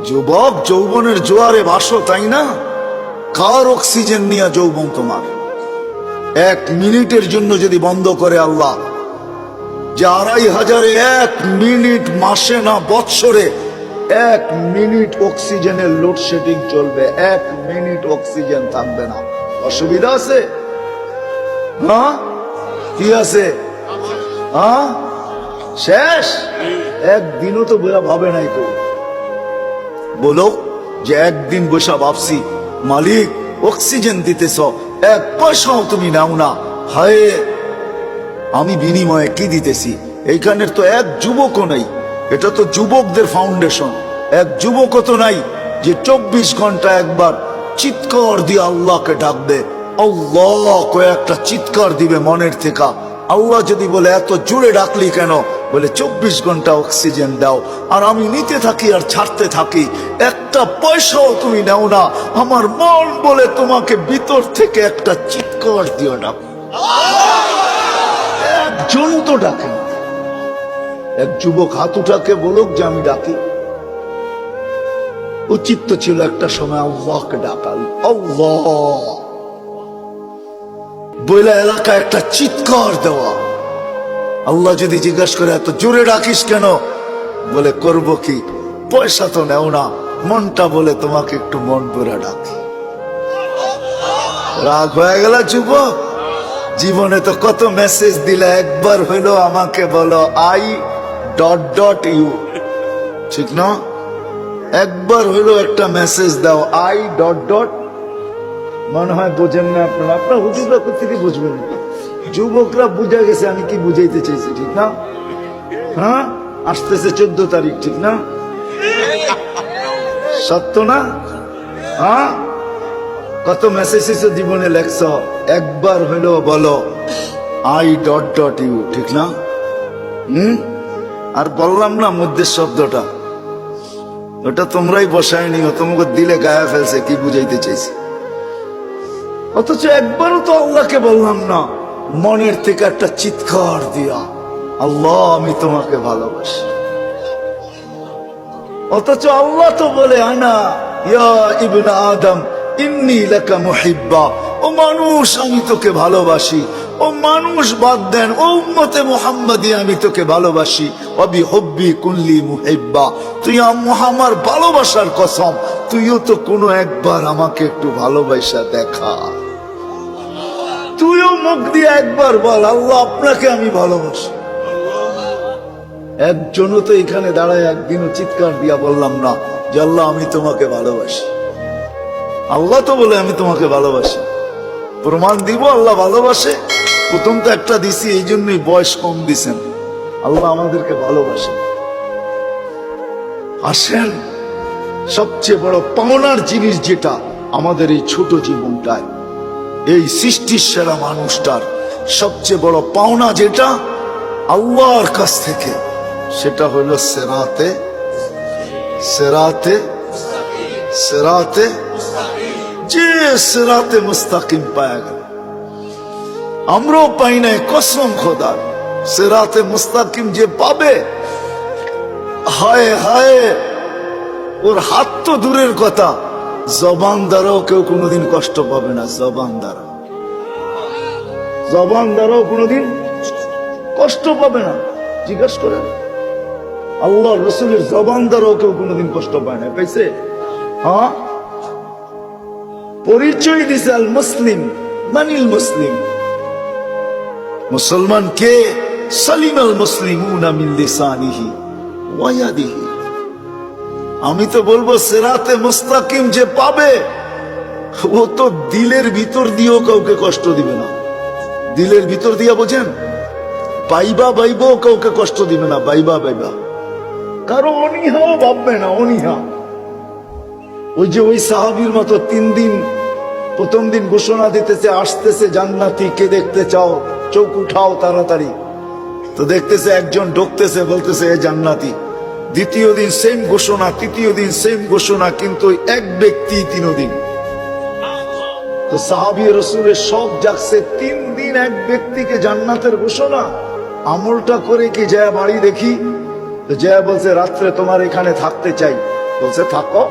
যুবক, যৌবনের জোয়ারে ভাসো, তাই না? কার অক্সিজেন নিয়ে যৌবন তোমার? 1 মিনিটের জন্য যদি বন্ধ করে আল্লাহ, যে 2500-এ 1 মিনিট, মাসে না বৎসরে 1 মিনিট অক্সিজেনের লোডশেডিং চলবে, 1 মিনিট অক্সিজেন থাকবে না, অসুবিধা আছে? হ্যাঁ, কি আছে? হ্যাঁ, শেষ। একদিনও তো ভাবে নাই তো। বলো যে একদিন বসা ভাবছি, মালিক অক্সিজেন দিতেছ, 1 পয়সাও তুমি নাও না, হায় আমি বিনিময়ে কি দিতেছি? এইখানের তো 1 যুবকও নাই। এটা তো যুবকদের ফাউন্ডেশন। 1 যুবকও তো নাই যে 24 ঘন্টা একবার চিৎকার দিয়ে আল্লাহকে ডাকবে। আল্লাহ কয়েকটা চিৎকার দিবে মনের থেকে। আল্লাহ যদি বলে এত জোরে ডাকলি কেন? বলে 24 ঘন্টা অক্সিজেন দাও, আর আমি নিতে থাকি আর ছাড়তে থাকি, 1টা পয়সাও তুমি নাও না। আমার মন বলে তোমাকে ভিতর থেকে একটা চিৎকার দিয়ে ডাক। একজন তো ডাকে না। 1 যুবক হাত উঠাকে বলুক যে আমি ডাকি। উচিত তো ছিল একটা সময় আল্লাহকে ডাকাল, আল্লাহ বইলা এলাকায় একটা চিৎকার দেওয়া। আল্লাহ যদি জিজ্ঞাসা করে এত জোরে ডাকিস কেন? বলে করব কি, পয়সা তো নেও না, মনটা বলে তোমাকে একটু মন ভরে ডাকি। রাগ হয়ে গেল যুবক? জীবনে তো কত মেসেজ দিলে, একবার হইলো আমাকে বলো I.U, ঠিক না? একবার হইলো একটা মেসেজ দাও I. মনে হয় বোঝেন না আপনারা, আপনার হুজুররা কোথেকে বুঝবেন? যুবকরা বুঝে গেছে আমি কি বুঝাইতে চাইছি, ঠিক না? হ্যাঁ, আসতেছে 14 তারিখ, ঠিক না? সত্য না? হ্যাঁ, কত মেসেজ জীবনে লেখছ, একবার হইলো বলো I.U, ঠিক না? আর বললাম না মধ্যে শব্দটা, ওটা তোমরাই বসায় নিও, তোমাকে দিলে গায়ে ফেলছে কি বুঝাইতে চাইছি। অথচ একবারও তো আল্লাহকে বললাম না মনের থেকে একটা চিৎকার দিয়া, আল্লাহ আমি তোমাকে ভালোবাসি। অথচ আল্লাহ তো বলে আনা ইয়া ইবনে আদম ইন্নী লাকা মুহিব্বা, ও মানুষ আমি তোকে ভালোবাসি। ও মানুষ বাদ দেন, ও উম্মতে মুহাম্মাদি আমি তোকে ভালোবাসি। ওয়াবি হুব্বি কুল্লি মুহিব্বা, তুই আমার ভালোবাসার কসম, তুইও তো কোনো একবার আমাকে একটু ভালোবাসা দেখা। তুইও মুখ দিয়ে একবার বল আল্লাহ আপনাকে আমি ভালোবাসি। একজনও তো এখানে দাঁড়ায় একদিনও চিৎকার দিয়া বললাম না যে আল্লাহ আমি তোমাকে ভালোবাসি। আল্লাহ তো বলে আমি তোমাকে ভালোবাসি। প্রমাণ দিব আল্লাহ ভালোবাসে? প্রথম তো একটা দিছি, এই জন্যই বয়স কম দিছেন। আল্লাহ আমাদেরকে ভালোবাসে। আসেন, সবচেয়ে বড় পাওনার জিনিস যেটা আমাদের এই ছোট জীবনটায়, এই সৃষ্টির সেরা মানুষটার সবচেয়ে বড় পাওনা যেটা আল্লাহর কাছ থেকে, সেটা হলো সেরাতে সেরাতে সেরাতে যে সেরাতে মুস্তাকিম পায়া গেল। আমরাও পাই নাই, কসম খোদার। সেরাতে মুস্তাকিম যে পাবে, হায় হায়, ওর হাত তো দূরের কথা, জবান দ্বারাও কেউ কোনোদিন কষ্ট পাবে না। জবান দ্বারাও কোনোদিন কষ্ট পাবে না। জিজ্ঞাসা করেন, আল্লাহ রসুলের জবান দ্বারাও কেউ কোনোদিন কষ্ট পায় না, পাইছে? হ্যাঁ, পরিচয় দিছে আল মুসলিম, মানিল মুসলিম। মুসলমান কে? সালিম আল মুসলিমুনা মিন লিসানিহি ওয়া ইয়াদিহি। আমি তো বলবো সিরাতে মুস্তাকিম যে পাবে, ও তো দিলের ভিতর দিয়েও কাউকে কষ্ট দিবে না। দিলের ভিতর দিয়া বোঝেন, বাইবা বাইবাও কাউকে কষ্ট দিবে না। বাইবা কারো অনীহাও ভাববে না, অনীহা। ওই যে ওই সাহাবীর মতো 3 দিন, প্রথম দিন ঘোষণা দিতেছে আসতেছে জান্নাতি, কে দেখতে চাও চোখ উঠাও তাড়াতাড়ি। তো দেখতেছে একজন ঢুকতেছে, বলতেছে এ জান্নাতি। দ্বিতীয় দিন সেম ঘোষণা, তৃতীয় দিন সেম ঘোষণা, কিন্তু এক ব্যক্তি 3 দিন। তো সাহাবী রাসূলের সব জাগছে, 3 দিন এক ব্যক্তিকে জান্নাতের ঘোষণা। আমলটা করে কি যায় বাড়ি দেখি? তো যায় বলছে রাত্রে তোমার এখানে থাকতে চাই। বলছে থাকো